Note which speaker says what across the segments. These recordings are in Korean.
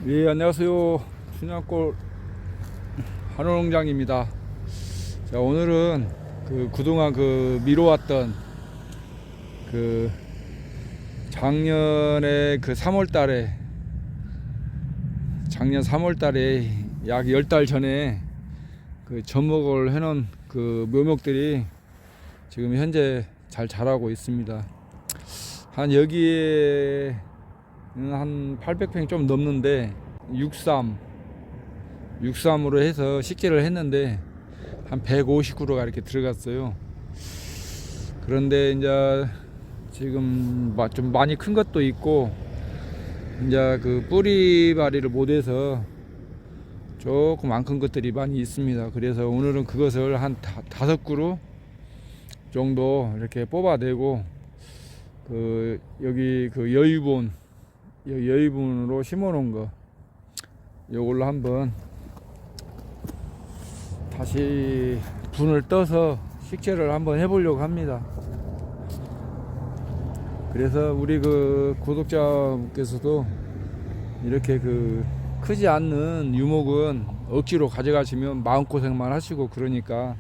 Speaker 1: 예, 안녕하세요. 춘향골 한우농장입니다. 자, 오늘은 그동안 미뤄왔던 그 작년에 작년 3월 달에 약 10달 전에 접목을 해놓은 묘목들이 지금 현재 잘 자라고 있습니다. 한 여기에 한 800평 좀 넘는데 63으로 해서 식재를 했는데 한 150그루가 이렇게 들어갔어요. 그런데 이제 지금 좀 많이 큰 것도 있고 이제 뿌리발이를 못해서 조금 안 큰 것들이 많이 있습니다. 그래서 오늘은 그것을 한 5그루 정도 이렇게 뽑아내고 여기 여의분으로 심어 놓은 거 요걸로 한번 다시 분을 떠서 식재를 한번 해보려고 합니다. 그래서 우리 구독자분께서도 이렇게 크지 않는 유목은 억지로 가져가시면 마음고생만 하시고 그러니까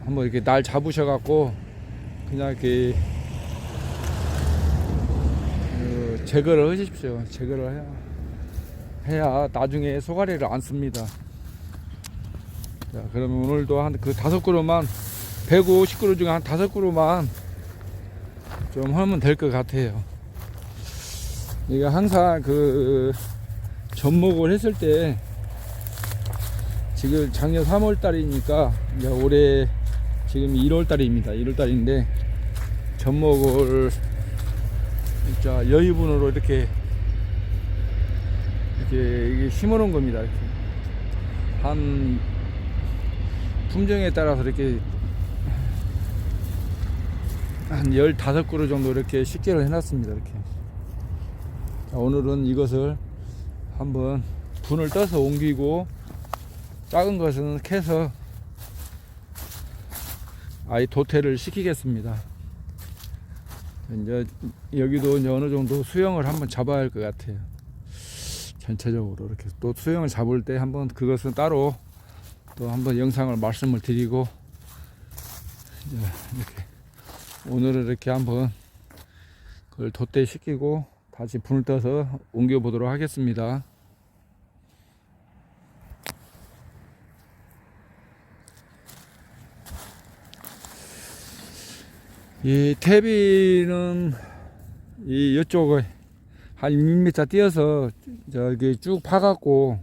Speaker 1: 한번 이렇게 날 잡으셔갖고 그냥 이렇게 제거를 하십시오. 제거를 해야 나중에 소가리를 안 씁니다. 자, 그러면 오늘도 한 5그루만 150그루 중에 한 5그루만 좀 하면 될 것 같아요. 이게 항상 접목을 했을 때 지금 작년 3월 달이니까 이제 올해 지금 1월 달입니다. 1월 달인데 접목을 진짜 여유분으로 이렇게 이게 심어 놓은 겁니다. 이렇게 한 품종에 따라서 이렇게 한 15그루 정도 이렇게 식재를 해놨습니다. 이렇게. 자, 오늘은 이것을 한번 분을 떠서 옮기고 작은 것은 캐서 아예 도태를 시키겠습니다. 이제 여기도 이제 어느 정도 수영을 한번 잡아야 할 것 같아요. 전체적으로 이렇게 또 수영을 잡을 때 한번 그것은 따로 또 한번 영상을 말씀을 드리고 이제 이렇게 오늘은 이렇게 한번 그걸 돛대시키고 다시 분을 떠서 옮겨 보도록 하겠습니다. 이 퇴비는 이쪽에 한 1m 띄어서 저기 쭉 파갖고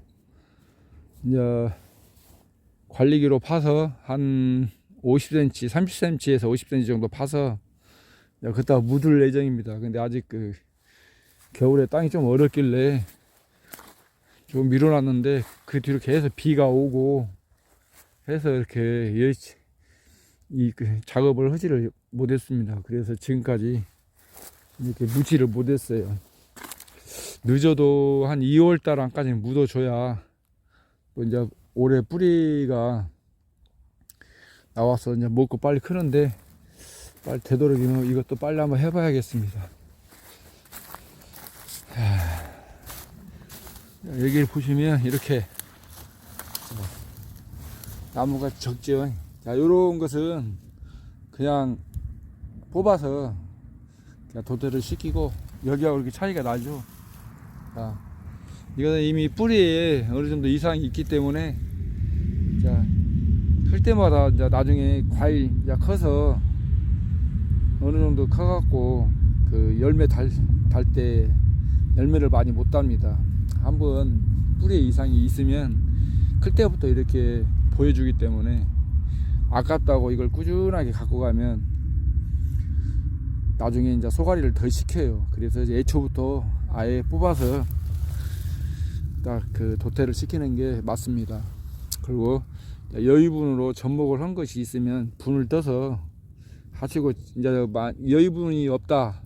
Speaker 1: 이제 관리기로 파서 한 50cm, 30cm에서 50cm 정도 파서 그따 묻을 예정입니다. 근데 아직 겨울에 땅이 좀 얼었길래 좀 밀어놨는데 그 뒤로 계속 비가 오고 해서 이렇게 작업을 하지를 못했습니다. 그래서 지금까지 이렇게 묻지를 못했어요. 늦어도 한 2월달 안까지는 묻어줘야 또 이제 올해 뿌리가 나와서 이제 먹고 빨리 크는데 빨리 되도록이면 이것도 빨리 한번 해봐야겠습니다. 여기를 보시면 이렇게 나무가 적죠. 자, 요런 것은 그냥 뽑아서 그냥 도태를 시키고 여기하고 이렇게 차이가 나죠. 자, 이거는 이미 뿌리에 어느 정도 이상이 있기 때문에 자, 클 때마다 이제 나중에 과일 이제 커서 어느 정도 커갖고 열매 달 때 열매를 많이 못 답니다. 한번 뿌리에 이상이 있으면 클 때부터 이렇게 보여주기 때문에 아깝다고 이걸 꾸준하게 갖고 가면 나중에 이제 소가리를 더 시켜요. 그래서 이제 애초부터 아예 뽑아서 딱 도태를 시키는 게 맞습니다. 그리고 여유분으로 접목을 한 것이 있으면 분을 떠서 하시고 이제 여유분이 없다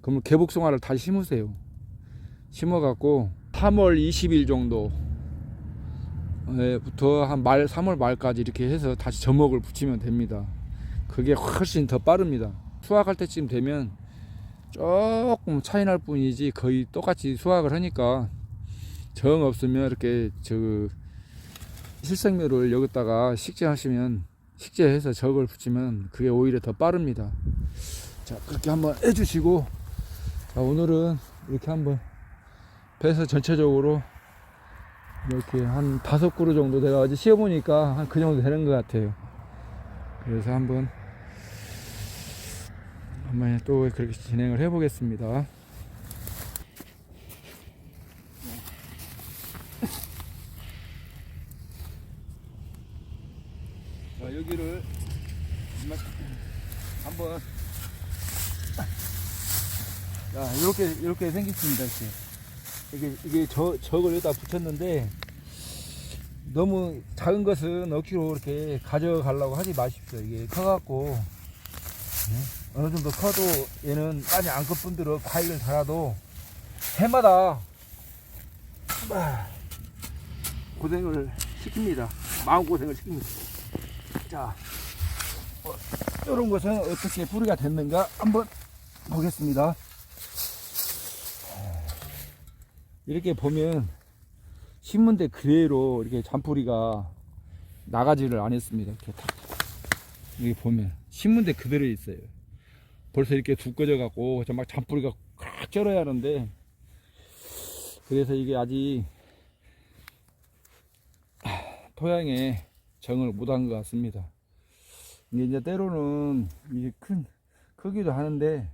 Speaker 1: 그러면 개복숭아를 다시 심으세요. 심어 갖고 3월 20일 정도 부터 한 3월 말까지 이렇게 해서 다시 접목을 붙이면 됩니다. 그게 훨씬 더 빠릅니다. 수확할 때쯤 되면 조금 차이 날 뿐이지 거의 똑같이 수확을 하니까 정 없으면 이렇게 실생묘를 여기다가 식재하시면, 식재해서 적을 붙이면 그게 오히려 더 빠릅니다. 자, 그렇게 한번 해주시고, 자, 오늘은 이렇게 한번 배서 전체적으로 이렇게 한 5그루 정도 내가 어제 씌워보니까 한 그 정도 되는 것 같아요. 그래서 한번 또 그렇게 진행을 해 보겠습니다. 자, 여기를 한번, 자, 이렇게 생겼습니다. 이게 적을 여기다 붙였는데, 너무 작은 것은 억지로 이렇게 가져가려고 하지 마십시오. 이게 커갖고, 어느 정도 커도 얘는 많이 안 큰 분들은 과일을 달아도 해마다 고생을 시킵니다. 마음고생을 시킵니다. 자, 이런 것은 어떻게 뿌리가 됐는가 한번 보겠습니다. 이렇게 보면 심은데 그대로 이렇게 잔뿌리가 나가지를 않았습니다. 이렇게 탁. 여기 보면 심은데 그대로 있어요. 벌써 이렇게 두꺼져 갖고 막 잔뿌리가 꽉 쩔어야 하는데, 그래서 이게 아직 토양에 정을 못한 것 같습니다. 이게 때로는 이게 크기도 하는데,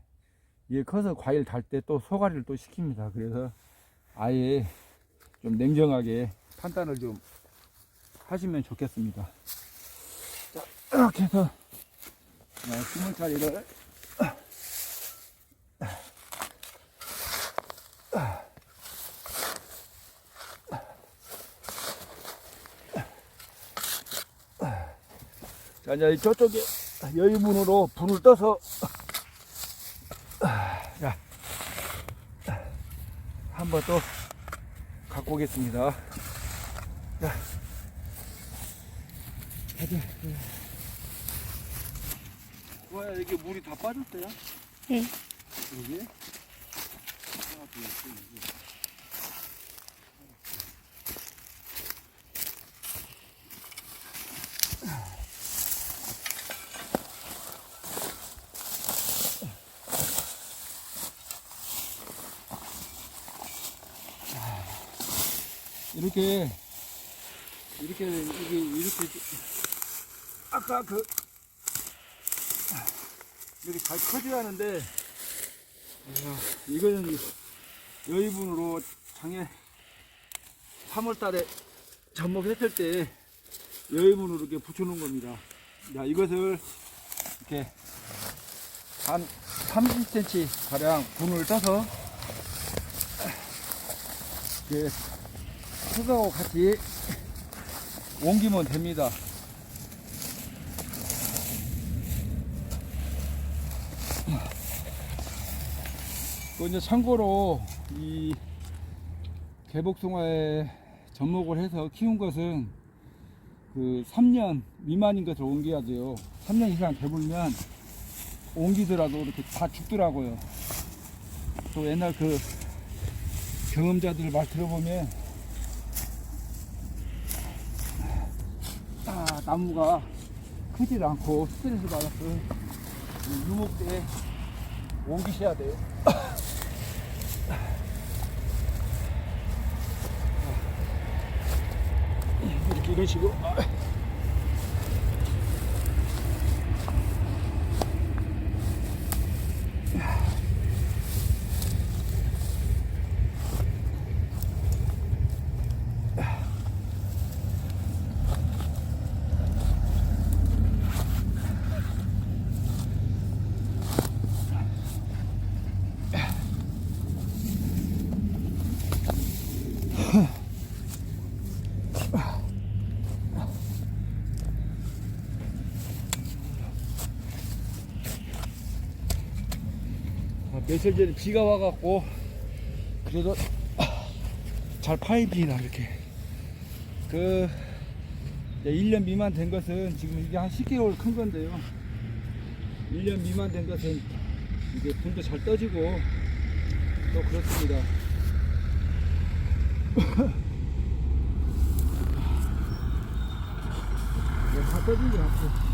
Speaker 1: 이게 커서 과일 달 때 또 소가리를 또 시킵니다. 그래서 아예 좀 냉정하게 판단을 좀 하시면 좋겠습니다. 자, 이렇게 해서 20짜리를 자, 이제 저쪽에 여유분으로 불을 떠서, 자, 한번 또 갖고 오겠습니다. 자, 가자. 뭐야, 이게 물이 다 빠졌어요?
Speaker 2: 네.
Speaker 1: 여기? 이렇게 아까 이렇게 잘 커져야 하는데, 이거는 여의분으로 작년 3월달에 접목했을 때 여의분으로 이렇게 붙여놓은 겁니다. 자, 이것을 이렇게 한 30cm 가량 분을 떠서 이렇게 흙하고 같이 옮기면 됩니다. 이제 참고로 이 개복숭아에 접목을 해서 키운 것은 3년 미만인 것을 옮겨야 돼요. 3년 이상 되면 옮기더라도 이렇게 다 죽더라고요. 또 옛날 경험자들 말 들어보면, 나무가 크질 않고 스트레스 받아서 유목 때 옮기셔야 돼요. 이렇게 이런 식으로. 며칠 전에 비가 와갖고 그래도 잘 파입니다. 이렇게 1년 미만 된 것은 지금 이게 한 10개월 큰 건데요, 1년 미만 된 것은 이게 불도 잘 떠지고 또 그렇습니다. 다 떠진 것 같아.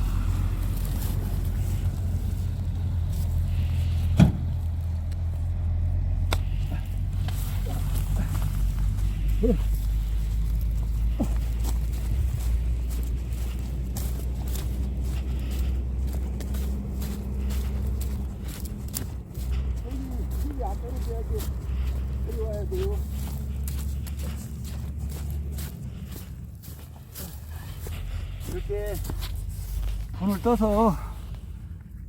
Speaker 1: 힘이 안 떨어져야지 내려와야 돼요. 이렇게 분을 떠서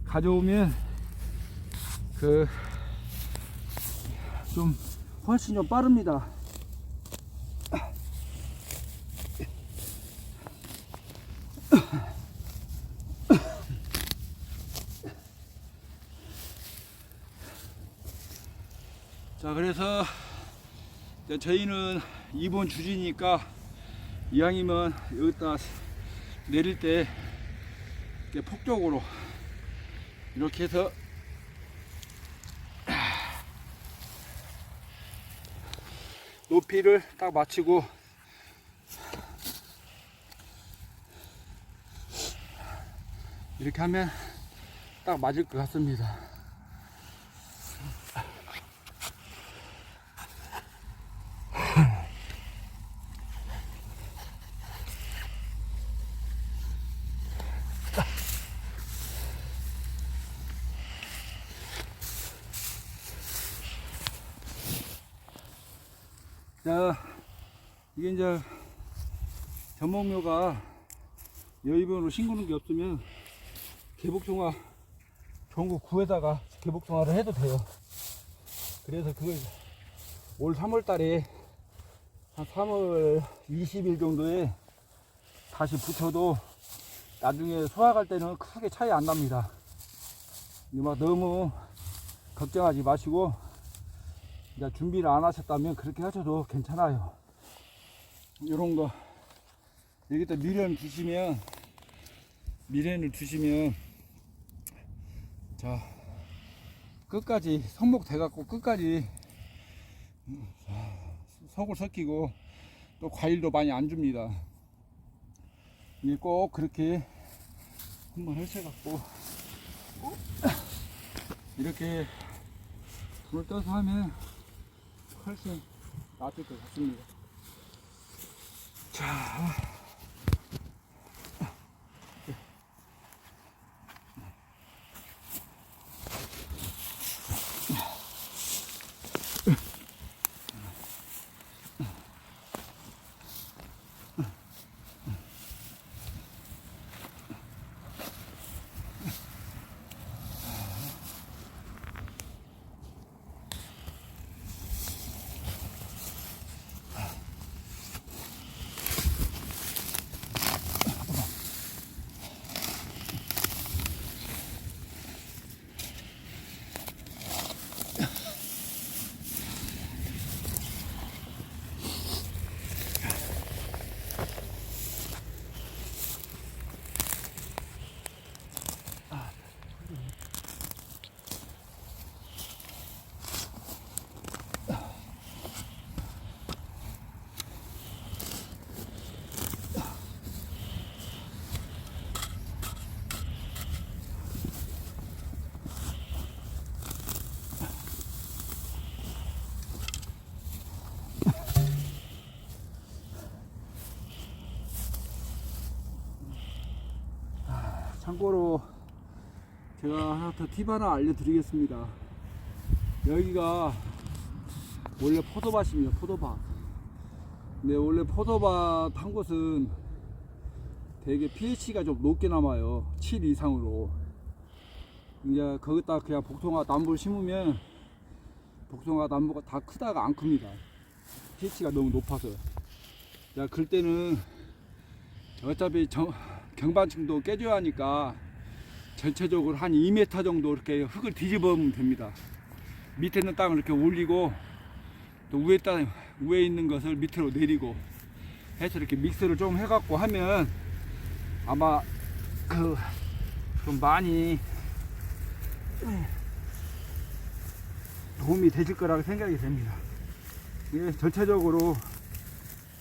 Speaker 1: 가져오면 좀 훨씬 좀 빠릅니다. 자, 그래서 이제 저희는 이번 주지니까 이왕이면 여기다 내릴 때 이렇게 폭격으로 이렇게 해서 높이를 딱 맞추고 이렇게 하면 딱 맞을 것 같습니다. 자, 이게 이제 전목묘가 여의봉으로 싱그는 게 없으면 개복숭아 전국 구에다가 개복숭아를 해도 돼요. 그래서 그걸 올 3월 달에 한 3월 20일 정도에 다시 붙여도 나중에 수확할 때는 크게 차이 안 납니다. 막 너무 걱정하지 마시고 이제 준비를 안 하셨다면 그렇게 하셔도 괜찮아요. 이런 거 여기다 미련을 주시면 자 끝까지 성목 돼갖고 끝까지 석을 섞이고 또 과일도 많이 안 줍니다. 이게 꼭 그렇게 한번 하셔갖고 이렇게 불을 떠서 하면 훨씬 낫을 것 같습니다. 자, 참고로 제가 하나 더 팁 하나 알려드리겠습니다. 여기가 원래 포도밭입니다. 포도밭. 근데 원래 포도밭 한 곳은 되게 pH가 좀 높게 남아요. 7 이상으로. 이제 거기다 그냥 복숭아 나무를 심으면 복숭아 나무가 다 크다가 안 큽니다. pH가 너무 높아서. 자, 그럴 때는 어차피 경반층도 깨줘야 하니까 전체적으로 한 2m 정도 이렇게 흙을 뒤집으면 됩니다. 밑에 있는 땅을 이렇게 올리고 또 위에 있는 것을 밑으로 내리고 해서 이렇게 믹스를 좀 해갖고 하면 아마 좀 많이 도움이 되실 거라고 생각이 됩니다. 이게 전체적으로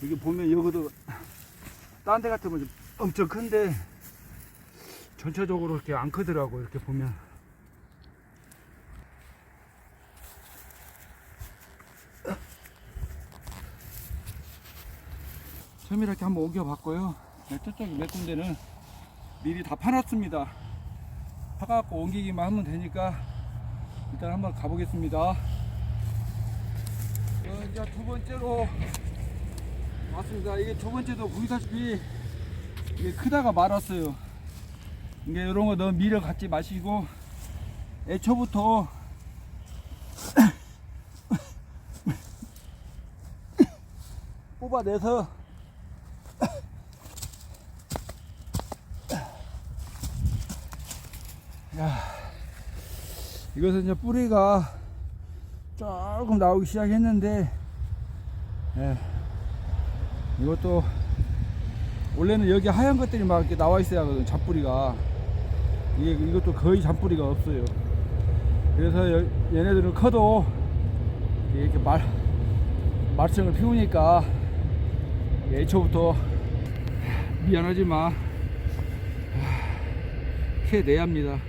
Speaker 1: 여기 보면 여기도 딴 데 같으면 좀 엄청 큰데 전체적으로 이렇게 안 크더라고. 이렇게 보면 처음에 이렇게 한번 옮겨봤고요. 저쪽에 몇 군데는 미리 다 파놨습니다. 파갖고 옮기기만 하면 되니까 일단 한번 가보겠습니다. 이제 두 번째로 왔습니다. 이게 두 번째도 보시다시피 이게 크다가 말았어요. 이게 이런 거 너무 미려 갖지 마시고 애초부터 뽑아내서 야, 이것은 이제 뿌리가 조금 나오기 시작했는데, 예, 이것도 원래는 여기 하얀 것들이 막 이렇게 나와 있어야 하거든. 잡뿌리가 이것도 거의 잡뿌리가 없어요. 그래서 얘네들은 커도 이렇게 말썽을 피우니까 애초부터 미안하지만 캐내야 합니다.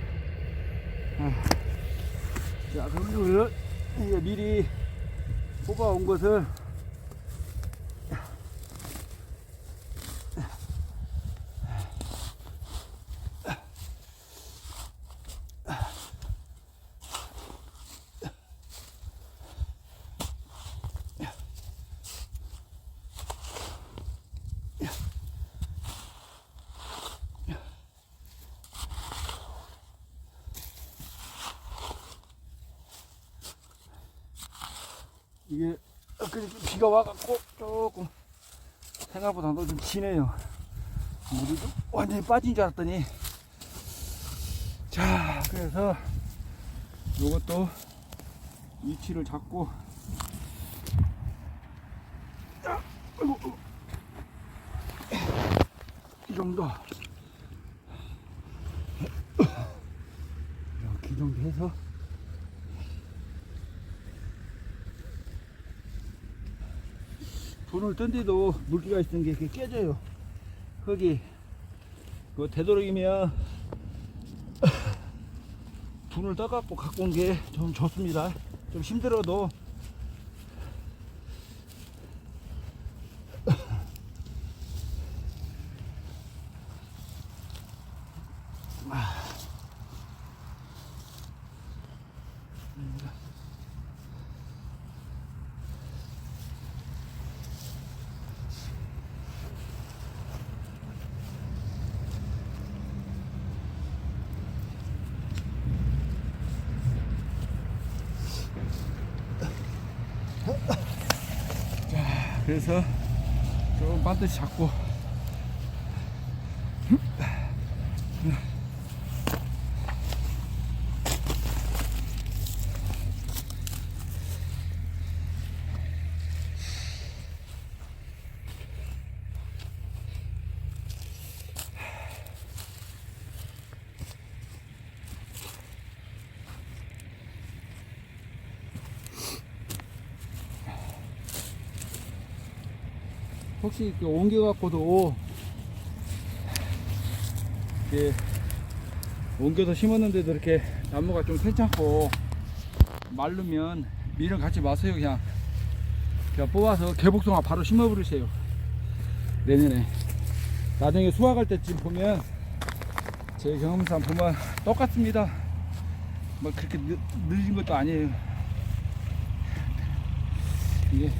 Speaker 1: 자, 그러면 이게 미리 뽑아온 것을 이게 비가 와갖고 조금 생각보다 너 좀 지네요. 물이 좀 완전히 빠진 줄 알았더니. 자, 그래서 요것도 위치를 잡고, 아이고, 이 정도 이렇게 이 정도 해서 분을 뜬데도 물기가 있는 게 이렇게 깨져요. 흙이 그 되도록이면 분을 떠갖고 갖고 온 게 좀 좋습니다. 좀 힘들어도 그래서 좀 반드시 잡고 혹시 이렇게 옮겨갖고도 이렇게 옮겨서 심었는데도 이렇게 나무가 좀 괜찮고 마르면 밀은 갖지 마세요. 그냥 뽑아서 개복숭아 바로 심어버리세요. 내년에 나중에 수확할 때쯤 보면 제 경험상 보면 똑같습니다. 뭐 그렇게 늦은 것도 아니에요. 이게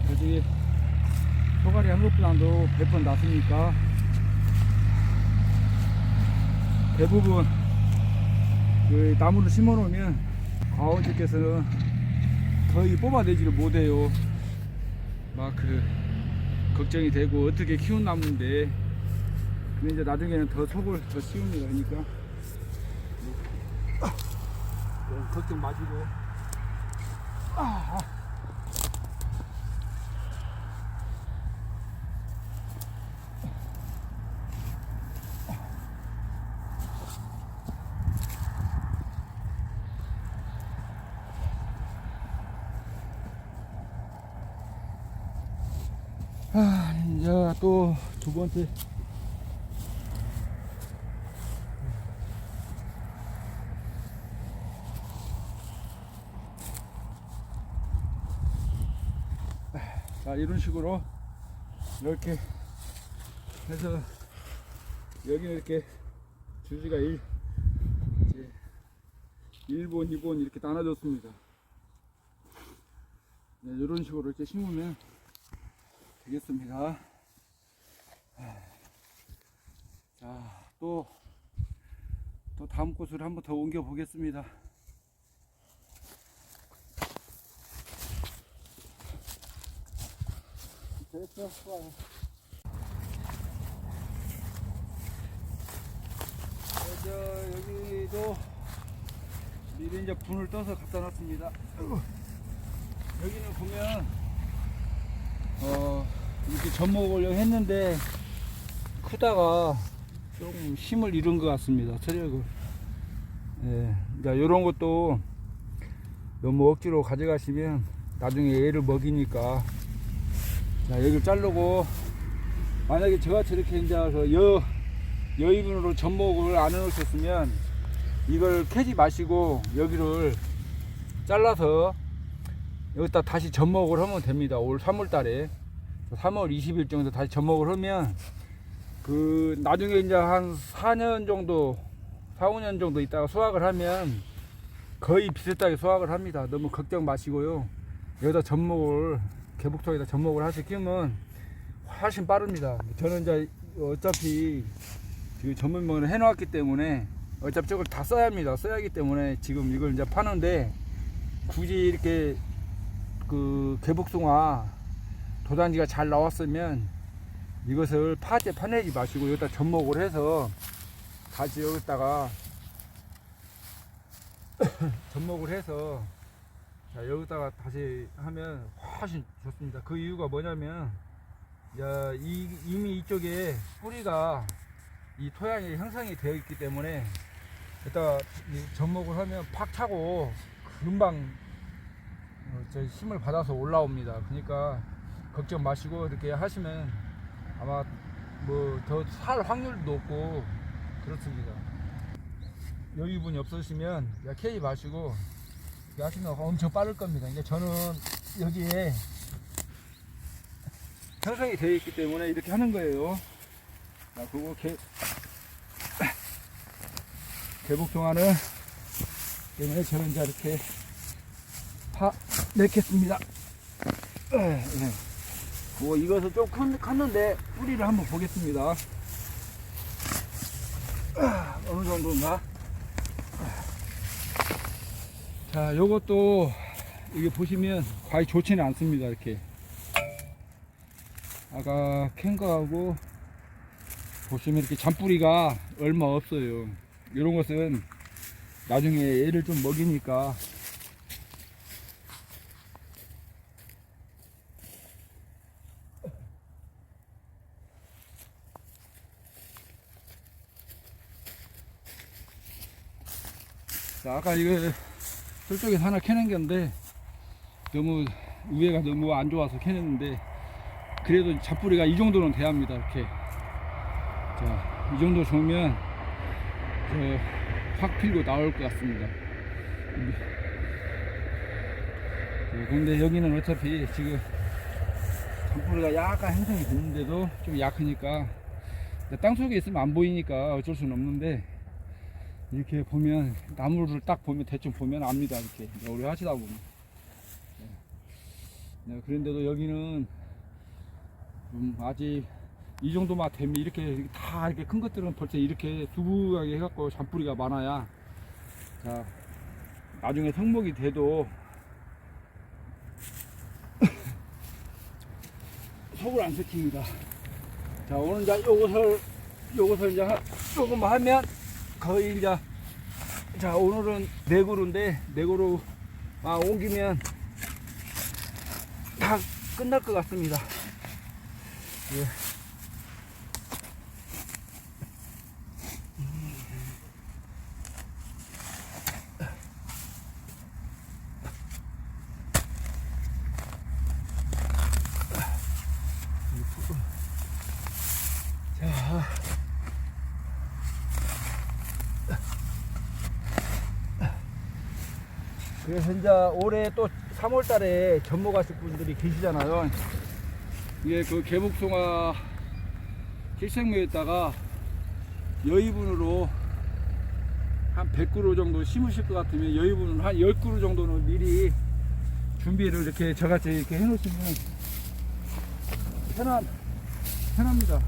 Speaker 1: 나중에 소갈이 한 것보다도 100번 낫으니까 대부분 그 나무를 심어 놓으면 과원님께서는 거의 뽑아내지를 못해요. 막 그 걱정이 되고 어떻게 키운 나무인데. 근데 이제 나중에는 더 속을 더 씌웁니다. 그러니까 걱정 마시고 이제 또 두 번째. 자, 이런 식으로 이렇게 해서 여기는 이렇게 주지가 1본, 2본 이렇게 나눠졌습니다. 네, 이런 식으로 이렇게 심으면 되겠습니다. 자, 또 다음 곳으로 한번 더 옮겨 보겠습니다. 됐어, 좋아요. 여기도 미리 이제 분을 떠서 갖다 놨습니다. 여기는 보면 이렇게 젖먹으려고 했는데 크다가 좀 힘을 잃은 것 같습니다. 체력을. 예, 자, 요런 것도 너무 억지로 가져가시면 나중에 애를 먹이니까. 자, 여기를 자르고, 만약에 저같이 이렇게 이제 여입으로 젖목을 안 해놓으셨으면 이걸 캐지 마시고 여기를 잘라서 여기다 다시 젖목을 하면 됩니다. 올 3월 달에 3월 20일 정도 다시 젖목을 하면 나중에 이제 한 4년 정도 4, 5년 정도 있다가 수확을 하면 거의 비슷하게 수확을 합니다. 너무 걱정 마시고요. 여기다 젖목을 개복통에다 젖목을 하시 키우면 훨씬 빠릅니다. 저는 이제 어차피 지금 전문명을 해놓았기 때문에 어차피 저걸 다 써야 합니다. 써야 하기 때문에 지금 이걸 이제 파는데 굳이 이렇게 개복숭아 도단지가 잘 나왔으면 이것을 파내지 마시고 여기다 접목을 해서 다시 여기다가 접목을 해서 자, 여기다가 다시 하면 훨씬 좋습니다. 그 이유가 뭐냐면 이미 이쪽에 뿌리가 이 토양이 형성이 되어 있기 때문에 여기다가 접목을 하면 팍 차고 금방 힘을 받아서 올라옵니다. 그러니까 걱정 마시고 이렇게 하시면 아마 뭐 더 살 확률도 높고 그렇습니다. 여유분이 없으시면 캐지 마시고 이렇게 하시면 엄청 빠를 겁니다. 이제 저는 여기에 형성이 되어 있기 때문에 이렇게 하는 거예요. 자, 그리고 개복숭아는 때문에 저는 이제 이렇게 파내겠습니다. 이것은 좀 컸는데 뿌리를 한번 보겠습니다. 어느 정도인가? 자, 요것도 이게 보시면 과히 좋지는 않습니다. 이렇게 아까 캔 거하고 보시면 이렇게 잔뿌리가 얼마 없어요. 이런 것은 나중에 애를 좀 먹이니까 자, 아까 이거 저쪽에서 하나 캐낸 건데 너무 위에가 너무 안 좋아서 캐냈는데 그래도 잔뿌리가 이 정도는 돼야 합니다. 이렇게 자, 이 정도 좋으면 확 필고 나올 것 같습니다. 그런데 여기는 어차피 지금 잔뿌리가 약간 형성이 됐는데도 좀 약하니까 땅속에 있으면 안 보이니까 어쩔 수는 없는데 이렇게 보면 나무를 딱 보면 대충 보면 압니다. 이렇게 오래 하시다 보면. 네, 그런데도 여기는 아직 이 정도만 되면 이렇게 다 이렇게 큰 것들은 벌써 이렇게 두부하게 해갖고 잔뿌리가 많아야 자, 나중에 성목이 돼도 속을 안 썩힙니다. 자, 오늘 이제 요것을 이제 조금만 하면 거의 이제 자, 오늘은 4그루인데 4그루 옮기면 다 끝날 것 같습니다. 예. 자, 그래서 이제 올해 또 3월 달에 접목하실 분들이 계시잖아요. 이게 그 개복숭아 필생묘에다가 여의분으로 한 100그루 정도 심으실 것 같으면 여의분은 한 10그루 정도는 미리 준비를 이렇게 저같이 이렇게 해 놓으시면 편합니다.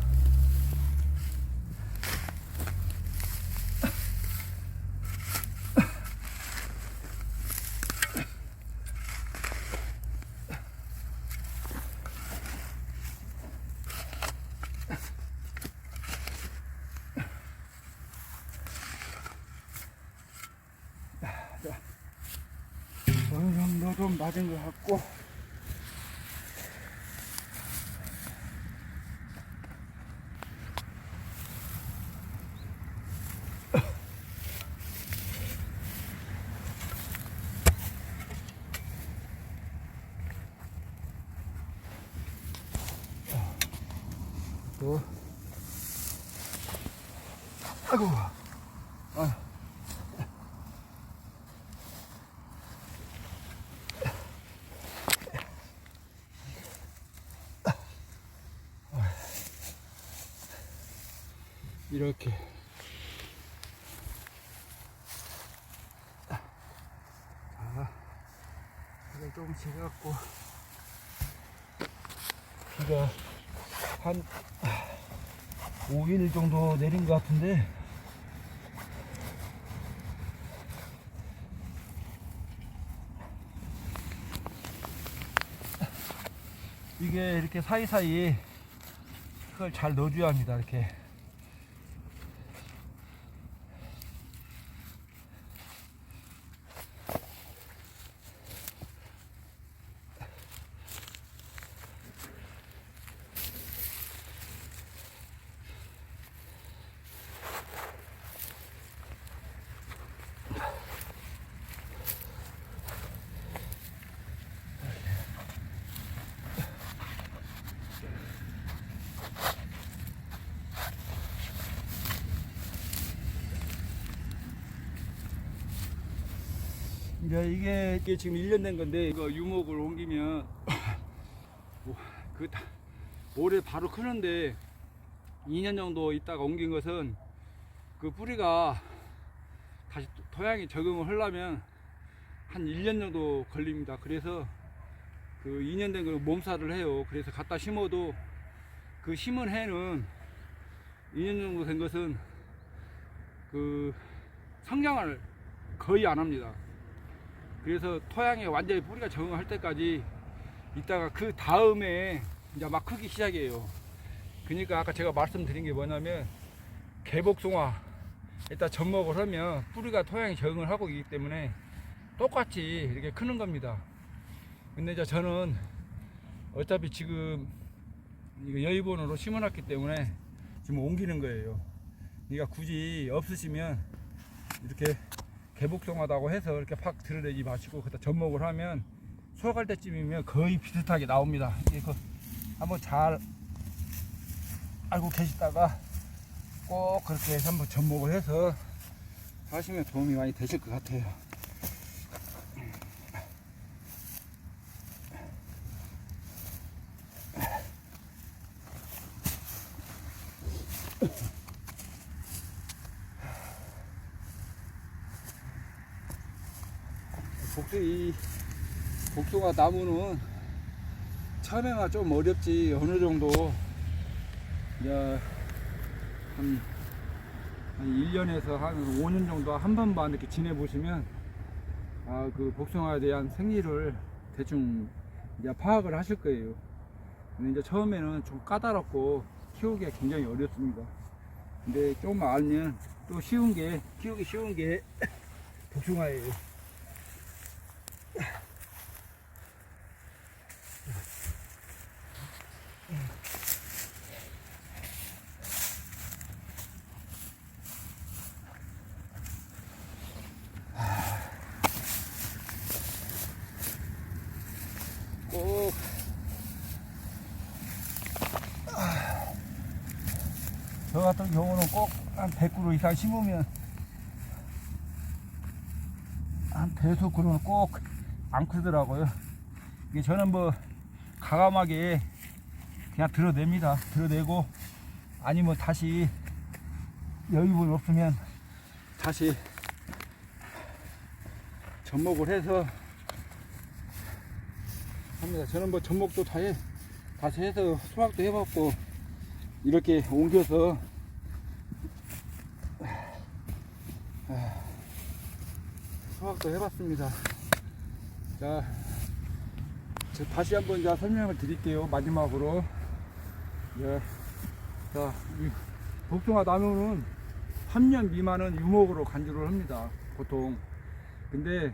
Speaker 1: 어느 정도 좀 맞은 것 같고, 또 아이고, 이렇게 자, 이걸 조금씩 해갖고 비가 한 5일 정도 내린 것 같은데, 이게 이렇게 사이사이 흙을 잘 넣어줘야 합니다. 이렇게 이게 지금 1년 된 건데, 이거 유목을 옮기면 올해 바로 크는데 2년 정도 있다가 옮긴 것은 그 뿌리가 다시 토양에 적응을 하려면 한 1년 정도 걸립니다. 그래서 그 2년 된 걸 몸살을 해요. 그래서 갖다 심어도 그 심은 해는 2년 정도 된 것은 그 성장을 거의 안 합니다. 그래서 토양에 완전히 뿌리가 적응할 때까지 있다가 그 다음에 이제 막 크기 시작이에요. 그러니까 아까 제가 말씀드린 게 뭐냐면, 개복숭아 일단 접목을 하면 뿌리가 토양에 적응을 하고 있기 때문에 똑같이 이렇게 크는 겁니다. 근데 이제 저는 어차피 지금 이거 여의본으로 심어놨기 때문에 지금 옮기는 거예요. 그러니까 굳이 없으시면 이렇게 개복숭아다고 해서 이렇게 팍 드러내지 마시고 그다 접목을 하면 수확할 때쯤이면 거의 비슷하게 나옵니다. 이거 한번 잘 알고 계시다가 꼭 그렇게 해서 한번 접목을 해서 하시면 도움이 많이 되실 것 같아요. 이 복숭아 나무는 처음에만 좀 어렵지, 어느 정도 이제 한 1년에서 한 5년 정도 한 번만 이렇게 지내보시면 그 복숭아에 대한 생리를 대충 이제 파악을 하실 거예요. 근데 이제 처음에는 좀 까다롭고 키우기가 굉장히 어렵습니다. 근데 조금만 알면 또 키우기 쉬운 게 복숭아예요. 꼭 저 같은 경우는 꼭 한 100그루 이상 심으면 한 대여섯 그루는 꼭 안 크더라고요. 이게 저는 뭐 가감하게 그냥 드러냅니다. 드러내고 아니면 다시 여유분 없으면 다시 접목을 해서 합니다. 저는 뭐 접목도 다시 해서 수확도 해봤고 이렇게 옮겨서 수확도 해봤습니다. 자, 다시 한번 설명을 드릴게요. 마지막으로. 예. 자, 이 복숭아 나무는 3년 미만은 유목으로 간주를 합니다. 보통. 근데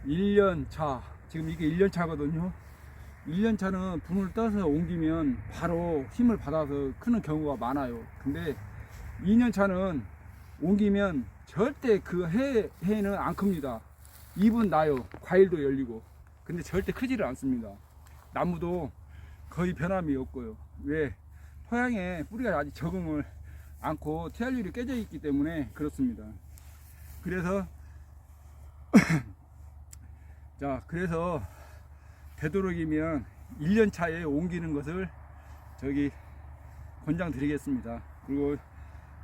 Speaker 1: 1년 차, 지금 이게 1년 차거든요. 1년 차는 분을 떠서 옮기면 바로 힘을 받아서 크는 경우가 많아요. 근데 2년 차는 옮기면 절대 그 해는 안 큽니다. 잎은 나요. 과일도 열리고. 근데 절대 크지를 않습니다. 나무도 거의 변함이 없고요. 왜? 토양에 뿌리가 아직 적응을 않고 태알률이 깨져 있기 때문에 그렇습니다. 그래서 자, 그래서 되도록이면 1년 차에 옮기는 것을 저기 권장드리겠습니다. 그리고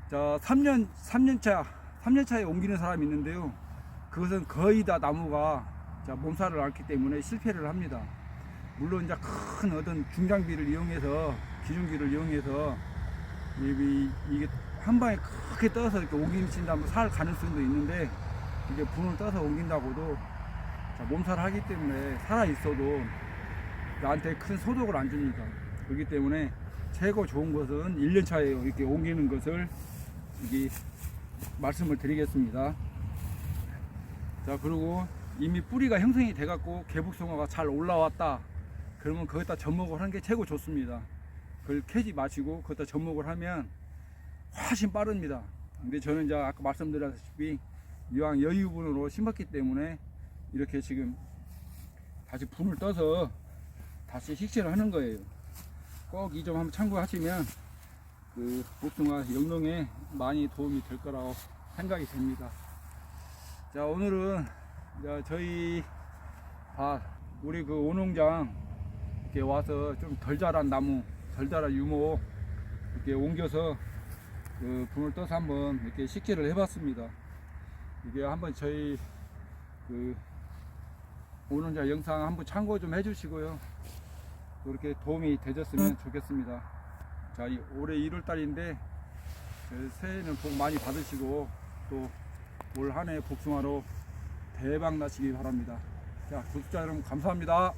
Speaker 1: 자, 3년 차에 옮기는 사람이 있는데요. 그것은 거의 다 나무가 몸살을 앓기 때문에 실패를 합니다. 물론 이제 큰 어떤 중장비를 이용해서 기중기를 이용해서 이게 한 방에 크게 떠서 이렇게 옮긴다면 살 가능성도 있는데 이게 분을 떠서 옮긴다고도 몸살을 하기 때문에 살아 있어도 나한테 큰 소득을 안 줍니다. 그렇기 때문에 최고 좋은 것은 1년 차에 이렇게 옮기는 것을 여기 말씀을 드리겠습니다. 자, 그리고 이미 뿌리가 형성이 돼 갖고 개복숭아가 잘 올라왔다 그러면 거기다 접목을 하는 게 최고 좋습니다. 그걸 캐지 마시고 거기다 접목을 하면 훨씬 빠릅니다. 근데 저는 이제 아까 말씀드렸다시피 이왕 여유분으로 심었기 때문에 이렇게 지금 다시 분을 떠서 다시 식재를 하는 거예요. 꼭 이 점 한번 참고하시면 그 복숭아 영농에 많이 도움이 될 거라고 생각이 됩니다. 자, 오늘은 저희 우리 그 오농장 이렇게 와서 좀 덜 자란 나무, 덜 자란 유목 이렇게 옮겨서 그 분을 떠서 한번 이렇게 식재를 해봤습니다. 이게 한번 저희 그 오농장 영상 한번 참고 좀 해주시고요. 그렇게 도움이 되셨으면 좋겠습니다. 자, 올해 1월달인데 새해는 복 많이 받으시고 또 올 한해 복숭아로 대박 나시기 바랍니다. 자, 구독자 여러분 감사합니다.